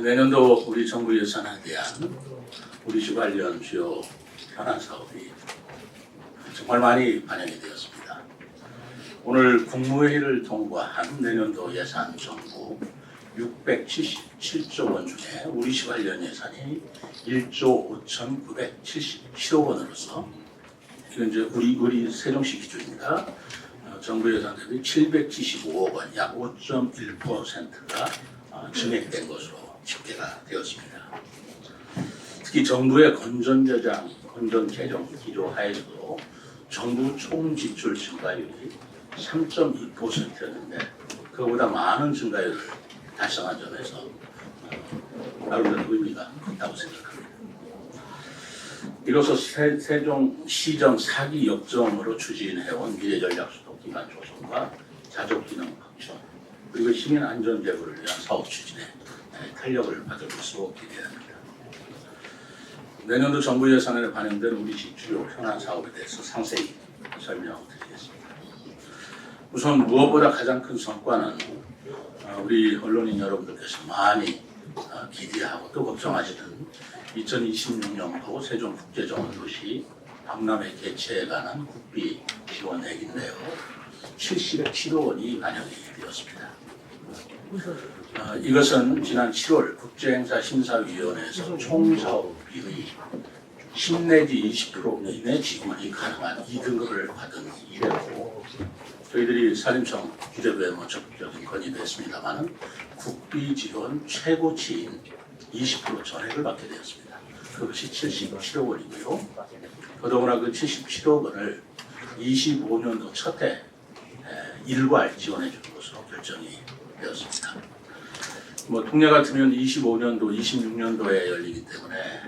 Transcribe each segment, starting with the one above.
내년도 우리 정부 예산에 대한 우리 시 관련 주요 현안 사업이 정말 많이 반영이 되었습니다. 오늘 국무회의를 통과한 내년도 예산 정부 677조 원 중에 우리 시 관련 예산이 1조 5,977억 원으로서 이건 이제 우리 세종시 기준입니다. 정부 예산 대비 775억 원, 약 5.1%가 증액된 것으로 집계가 되었습니다. 특히 정부의 건전재정 기조 하에서도 정부 총 지출 증가율이 3.2%였는데 그보다 많은 증가율을 달성한 점에서 나름대로 의미가 크다고 생각합니다. 이로써 세종시정 사기 역정으로 추진해온 미래전략수도 기반 조성과 자족기능 확충 그리고 시민 안전 제고를 위한 사업 추진에 탄력을 받을 것으로 기대합니다. 내년도 정부 예산에 반영된 우리 시 주요 현안 사업에 대해서 상세히 설명드리겠습니다. 우선 무엇보다 가장 큰 성과는 우리 언론인 여러분들께서 많이 기대하고 또 걱정하시는 2026년도 세종국제정원도시 박람회 개최에 관한 국비 지원액인데요. 77억 원이 반영이 되었습니다. 이것은 지난 7월 국제행사심사위원회에서 총사업비의 10 내지 20% 이내 지원이 가능한 2등급을 받은 이래로 저희들이 산림청 규제부에 적극적인 건의도 했습니다만 국비 지원 최고치인 20% 전액을 받게 되었습니다. 그것이 77억 원이고요. 더더구나 그 77억 원을 25년도 첫 해 일괄 지원해 주는 것으로 결정이 되었습니다. 통례 같으면 25년도, 26년도에 열리기 때문에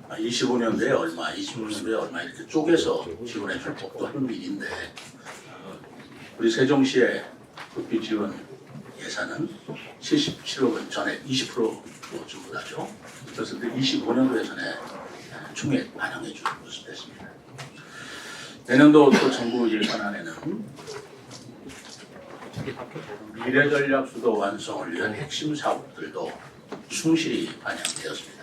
25년도에 얼마, 26년도에 얼마 이렇게 쪼개서 지원해 줄 법도 한 일인데 우리 세종시의 국비 지원 예산은 77억 원 전액 20% 전부 다죠. 그래서 25년도 예산에 총액 반영해 주는 것이 됐습니다. 내년도 또 정부 예산안에는 미래전략 수도 완성을 위한 핵심 사업들도 충실히 반영되었습니다.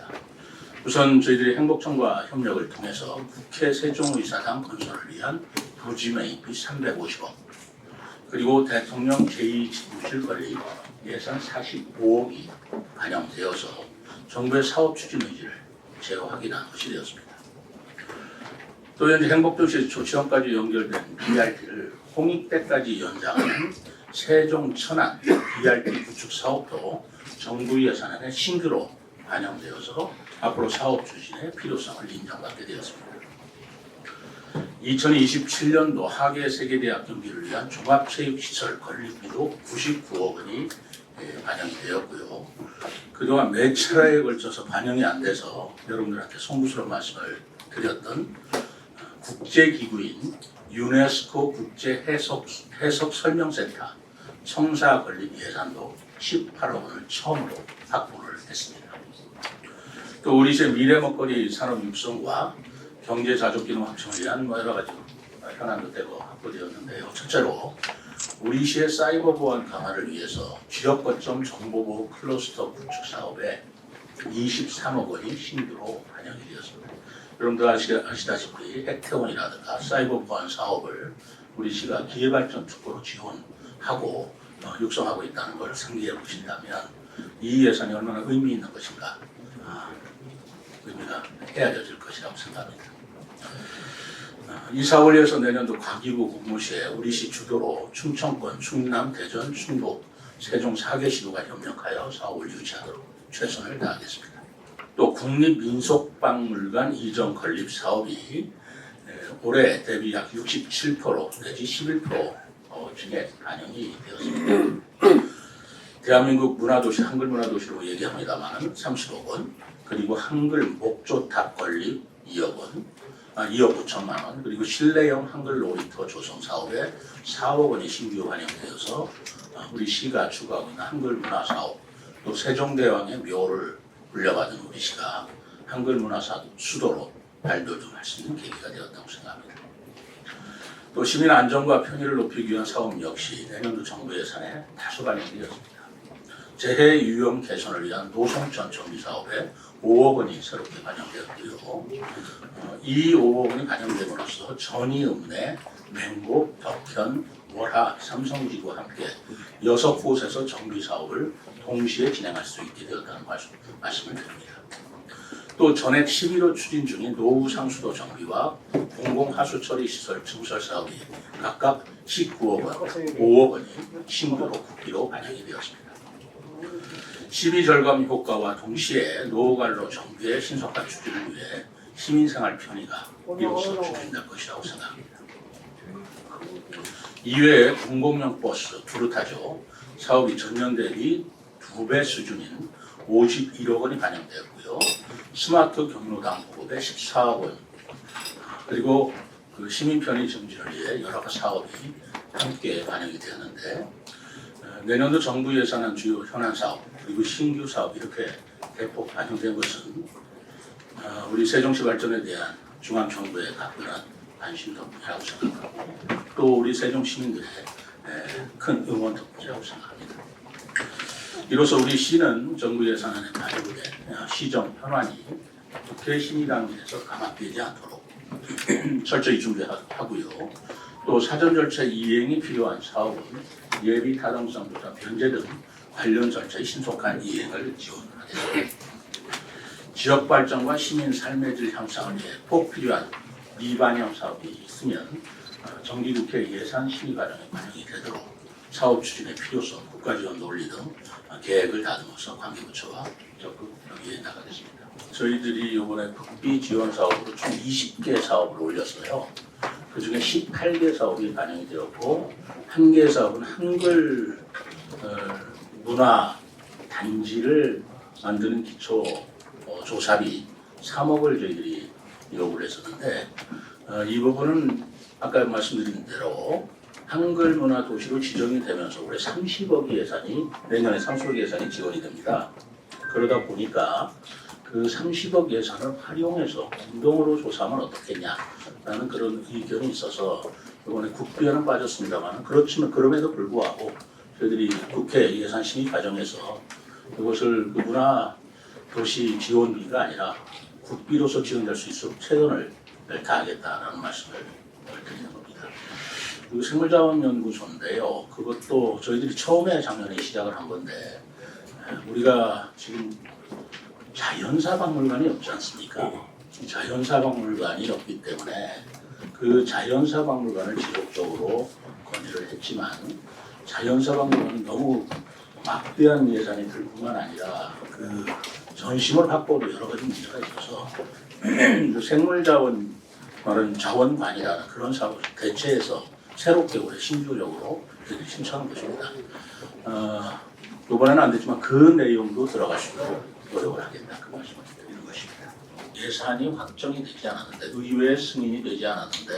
우선 저희들이 행복청과 협력을 통해서 국회 세종의사당 건설을 위한 부지매입이 350억 그리고 대통령 제2집무실 건립 예산 45억이 반영되어서 정부의 사업 추진 의지를 재확인한 것이 되었습니다. 또 현재 행복도시 조치원까지 연결된 BRT를 홍익대까지 연장하는 세종 천안 BRT 구축 사업도 정부 예산안에 신규로 반영되어서 앞으로 사업 추진의 필요성을 인정받게 되었습니다. 2027년도 하계 세계대학 경기를 위한 종합체육시설 건립비도 99억 원이 반영이 되었고요. 그동안 몇 차례에 걸쳐서 반영이 안 돼서 여러분들한테 송구스러운 말씀을 드렸던 국제기구인 유네스코 국제해석설명센터 청사 건립 예산도 18억 원을 처음으로 확보를 했습니다. 또 우리시의 미래먹거리 산업 육성과 경제 자족기능 확충을 위한 여러 가지 현안도 되고 확보되었는데요. 첫째로 우리시의 사이버 보안 강화를 위해서 지역 거점 정보보호 클러스터 구축 사업에 23억 원이 신규로 반영이 되었습니다. 여러분들 아시다시피 핵태원이라든가 사이버 보안 사업을 우리 시가 기회발전 특구로 지원하고 육성하고 있다는 걸 상기해 보신다면 이 예산이 얼마나 의미 있는 것인가 의미가 헤아려질 것이라고 생각합니다. 이 사업을 위해서 내년도 과기부 국무시에 우리시 주도로 충청권, 충남, 대전, 충북, 세종 4개 시도가 협력하여 사업을 유치하도록 최선을 다하겠습니다. 또 국립민속박물관 이전 건립 사업이 올해 대비 약 67% 내지 11% 증액 반영이 되었습니다. 대한민국 문화도시, 한글 문화도시로 얘기합니다만 30억 원, 그리고 한글 목조탑 건립 2억 원, 2억 5천만 원, 그리고 실내형 한글 놀이터 조성 사업에 4억 원이 신규 반영되어서 우리 시가 추구하고 있는 한글 문화 사업, 또 세종대왕의 묘를 물려받은 우리 시가 한글 문화 수도로 발돋움할 수 있는 계기가 되었다고 생각합니다. 또 시민 안전과 편의를 높이기 위한 사업 역시 내년도 정부 예산에 다소 반영되었습니다. 재해 유형 개선을 위한 노송천 정비 사업에 5억 원이 새롭게 반영되었고요. 이 5억 원이 반영됨으로써 전이, 읍내, 맹고, 덕현, 월하, 삼성지구와 함께 6곳에서 정비 사업을 동시에 진행할 수 있게 되었다는 말씀을 드립니다. 또 전액 11호 추진 중인 노후 상수도 정비와 공공하수처리 시설 증설 사업이 각각 19억 원, 5억 원이 신규로 국비로 반영이 되었습니다. 시비 절감 효과와 동시에 노후관로 정비의 신속한 추진을 위해 시민생활 편의가 이로써 추진될 것이라고 생각합니다. 이외에 공공용 버스 두루타죠. 사업이 전년 대비 2배 수준인 51억 원이 반영되었고요. 스마트 경로당 보급에 14억 원, 그리고 그 시민 편의 증진을 위해 여러 가지 사업이 함께 반영이 되었는데, 내년도 정부 예산안 주요 현안 사업 그리고 신규 사업 이렇게 대폭 반영된 것은 우리 세종시 발전에 대한 중앙 정부의 각별한 관심 덕분이라고 생각하고, 또 우리 세종 시민들의 큰 응원 덕분이라고 생각합니다. 이로써 우리 시는 정부 예산안에 반영된 시정 현안이 국회 심의단계에서 가막되지 않도록 철저히 준비하고요. 또 사전 절차 이행이 필요한 사업은 예비 타당성 조사, 변제 등 관련 절차의 신속한 이행을 지원하겠습니다. 지역 발전과 시민 삶의 질 향상을 위해 꼭 필요한 미반영 사업이 있으면 정기국회 예산 심의 과정에 반영이 되도록 사업 추진의 필요성, 국가 지원 논리 등 계획을 다듬어서 관계부처와 적극 협의해 나가겠습니다. 저희들이 이번에 국비 지원 사업으로 총 20개 사업을 올렸어요. 그중에 18개 사업이 반영이 되었고, 1개 사업은 한글 문화 단지를 만드는 기초 조사비 3억을 저희들이 요구를 했었는데, 이 부분은 아까 말씀드린 대로 한글 문화 도시로 지정이 되면서 올해 30억 예산이, 내년에 30억 예산이 지원이 됩니다. 그러다 보니까 그 30억 예산을 활용해서 공동으로 조사하면 어떻겠냐라는 그런 의견이 있어서 이번에 국비에는 빠졌습니다만, 그렇지만 그럼에도 불구하고 저희들이 국회 예산 심의 과정에서 이것을 그 문화 도시 지원비가 아니라 국비로서 지원될 수 있도록 최선을 다하겠다라는 말씀을 드리는 겁니다. 그리고 생물자원연구소인데요. 그것도 저희들이 처음에 작년에 시작을 한 건데, 우리가 지금 자연사 박물관이 없지 않습니까? 이 자연사 박물관이 없기 때문에 그 자연사 박물관을 지속적으로 건의를 했지만, 자연사 박물관은 너무 막대한 예산이 들 뿐만 아니라 그 전시물 확보도 여러 가지 문제가 있어서 그 생물자원 말은 자원관이라는 그런 사업을 대체해서 새롭게 올해 신규적으로 신청한 것입니다. 이번에는 안 됐지만 그 내용도 들어갈 수 있도록 노력을 하겠다, 그 말씀을 드리는 것입니다. 예산이 확정이 되지 않았는데, 의회 승인이 되지 않았는데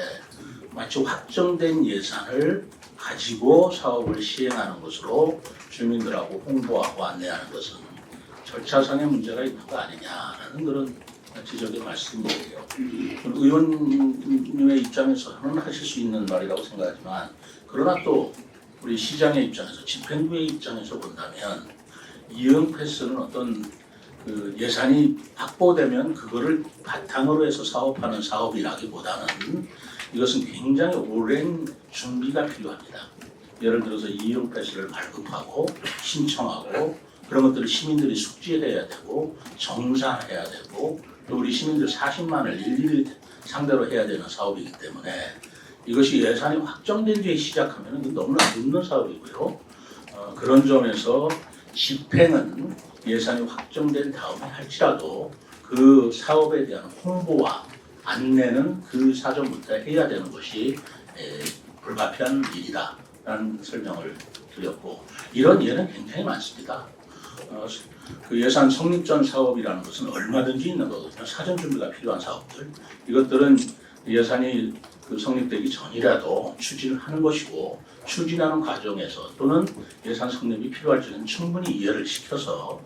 마치 확정된 예산을 가지고 사업을 시행하는 것으로 주민들하고 홍보하고 안내하는 것은 절차상의 문제가 있는 거 아니냐라는 그런 지적의 말씀이에요. 의원님의 입장에서는 하실 수 있는 말이라고 생각하지만, 그러나 또 우리 시장의 입장에서, 집행부의 입장에서 본다면 이응 패스는 어떤 그 예산이 확보되면 그거를 바탕으로 해서 사업하는 사업이라기보다는 이것은 굉장히 오랜 준비가 필요합니다. 예를 들어서 이응 패스를 발급하고 신청하고 그런 것들을 시민들이 숙지해야 되고 정산해야 되고, 또 우리 시민들 40만을 일일이 상대로 해야 되는 사업이기 때문에 이것이 예산이 확정된 뒤에 시작하면 너무나 늦는 사업이고요. 그런 점에서 집행은 예산이 확정된 다음에 할지라도 그 사업에 대한 홍보와 안내는 그 사전부터 해야 되는 것이 불가피한 일이다라는 설명을 드렸고, 이런 예는 굉장히 많습니다. 그 예산 성립 전 사업이라는 것은 얼마든지 있는 거거든요. 사전 준비가 필요한 사업들, 이것들은 예산이 그 성립되기 전이라도 추진을 하는 것이고, 추진하는 과정에서 또는 예산 성립이 필요할 때는 충분히 이해를 시켜서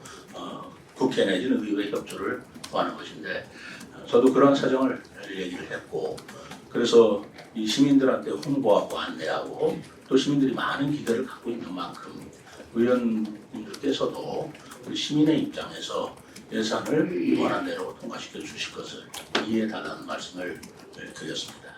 국회 내지는 의회 협조를 구하는 것인데, 저도 그런 사정을 얘기를 했고, 그래서 이 시민들한테 홍보하고 안내하고 또 시민들이 많은 기대를 갖고 있는 만큼 의원님들께서도 우리 시민의 입장에서 예산을 원안대로 통과시켜 주실 것을 이해해달라는 말씀을 드렸습니다.